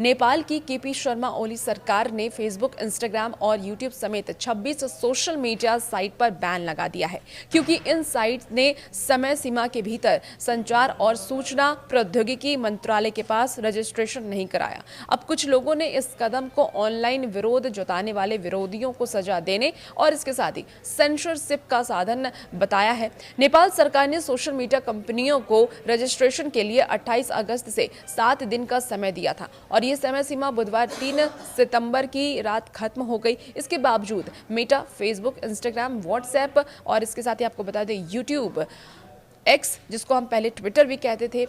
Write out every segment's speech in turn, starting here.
नेपाल की केपी शर्मा ओली सरकार ने फेसबुक, इंस्टाग्राम और यूट्यूब समेत 26 सोशल मीडिया साइट पर बैन लगा दिया है, क्योंकि इन साइट ने समय सीमा के भीतर संचार और सूचना प्रौद्योगिकी मंत्रालय के पास रजिस्ट्रेशन नहीं कराया। अब कुछ लोगों ने इस कदम को ऑनलाइन विरोध जताने वाले विरोधियों को सजा देने और इसके साथ ही सेंसरशिप का साधन बताया है। नेपाल सरकार ने सोशल मीडिया कंपनियों को रजिस्ट्रेशन के लिए 28 अगस्त से 7 दिन का समय दिया था और ये समय सीमा बुधवार 3 सितंबर की रात खत्म हो गई। इसके बावजूद मेटा, फेसबुक, इंस्टाग्राम, व्हाट्सएप और इसके साथ ही आपको बता दें यूट्यूब, एक्स जिसको हम पहले ट्विटर भी कहते थे,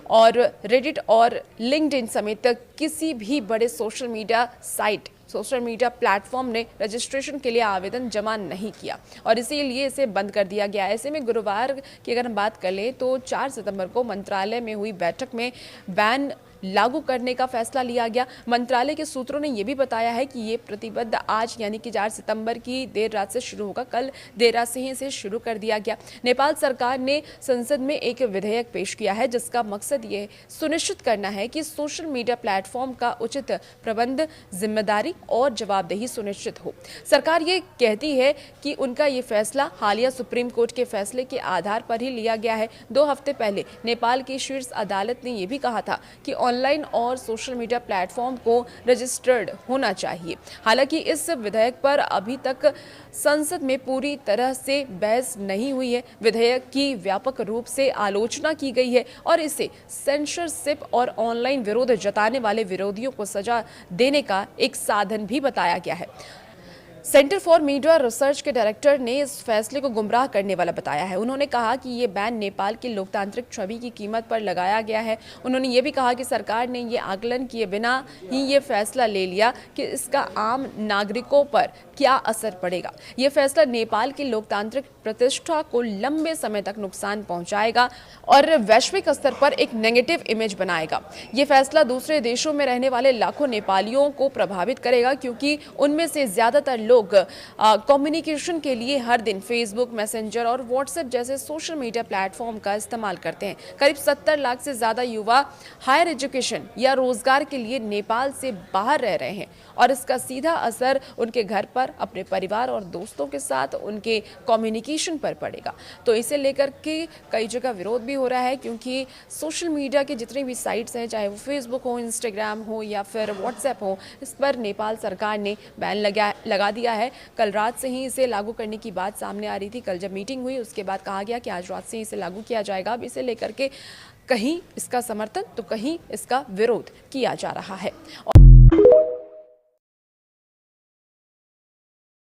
और रेडिट और लिंक्डइन समेत किसी भी बड़े सोशल मीडिया प्लेटफॉर्म ने रजिस्ट्रेशन के लिए आवेदन जमा नहीं किया और इसीलिए इसे बंद कर दिया गया। ऐसे में गुरुवार की अगर हम बात कर लें तो 4 सितंबर को मंत्रालय में हुई बैठक में बैन लागू करने का फैसला लिया गया। मंत्रालय के सूत्रों ने यह भी बताया है कि ये प्रतिबंध आज यानी कि 4 सितंबर की देर रात से शुरू होगा। कल देर रात से ही इसे शुरू कर दिया गया। नेपाल सरकार ने संसद में एक विधेयक पेश किया है जिसका मकसद ये सुनिश्चित करना है कि सोशल मीडिया प्लेटफॉर्म का उचित प्रबंध, जिम्मेदारी और जवाबदेही सुनिश्चित हो। सरकार ये कहती है कि उनका ये फैसला हालिया सुप्रीम कोर्ट के फैसले के आधार पर ही लिया गया है। 2 हफ्ते पहले नेपाल की शीर्ष अदालत ने यह भी कहा था कि ऑनलाइन और सोशल मीडिया प्लेटफॉर्म को रजिस्टर्ड होना चाहिए। हालांकि इस विधेयक पर अभी तक संसद में पूरी तरह से बहस नहीं हुई है। विधेयक की व्यापक रूप से आलोचना की गई है और इसे सेंसरशिप और ऑनलाइन विरोध जताने वाले विरोधियों को सजा देने का एक साधन भी बताया गया है। सेंटर फॉर मीडिया रिसर्च के डायरेक्टर ने इस फैसले को गुमराह करने वाला बताया है। उन्होंने कहा कि ये बैन नेपाल की लोकतांत्रिक छवि की कीमत पर लगाया गया है। उन्होंने ये भी कहा कि सरकार ने ये आकलन किए बिना ही ये फैसला ले लिया कि इसका आम नागरिकों पर क्या असर पड़ेगा। ये फैसला नेपाल की लोकतांत्रिक प्रतिष्ठा को लंबे समय तक नुकसान पहुंचाएगा और वैश्विक स्तर पर एक नेगेटिव इमेज बनाएगा। ये फैसला दूसरे देशों में रहने वाले लाखों नेपालियों को प्रभावित करेगा, क्योंकि उनमें से ज्यादातर लोग कम्युनिकेशन के लिए हर दिन फेसबुक, मैसेंजर और व्हाट्सएप जैसे सोशल मीडिया प्लेटफॉर्म का इस्तेमाल करते हैं। करीब 70 लाख से ज्यादा युवा हायर एजुकेशन या रोजगार के लिए नेपाल से बाहर रह रहे हैं और इसका सीधा असर उनके घर पर, अपने परिवार और दोस्तों के साथ उनके कम्युनिकेशन पर पड़ेगा। तो इसे लेकर के कई जगह विरोध भी हो रहा है, क्योंकि सोशल मीडिया के जितनी भी साइट्स हैं, चाहे वो फेसबुक हो, इंस्टाग्राम हो या फिर व्हाट्सएप हो, इस पर नेपाल सरकार ने बैन लगा दिया है। कल रात से ही इसे लागू करने की बात सामने आ रही थी। कल जब मीटिंग हुई उसके बाद कहा गया कि आज रात से इसे लागू किया जाएगा। अब इसे लेकर के कहीं इसका समर्थन तो कहीं इसका विरोध किया जा रहा है।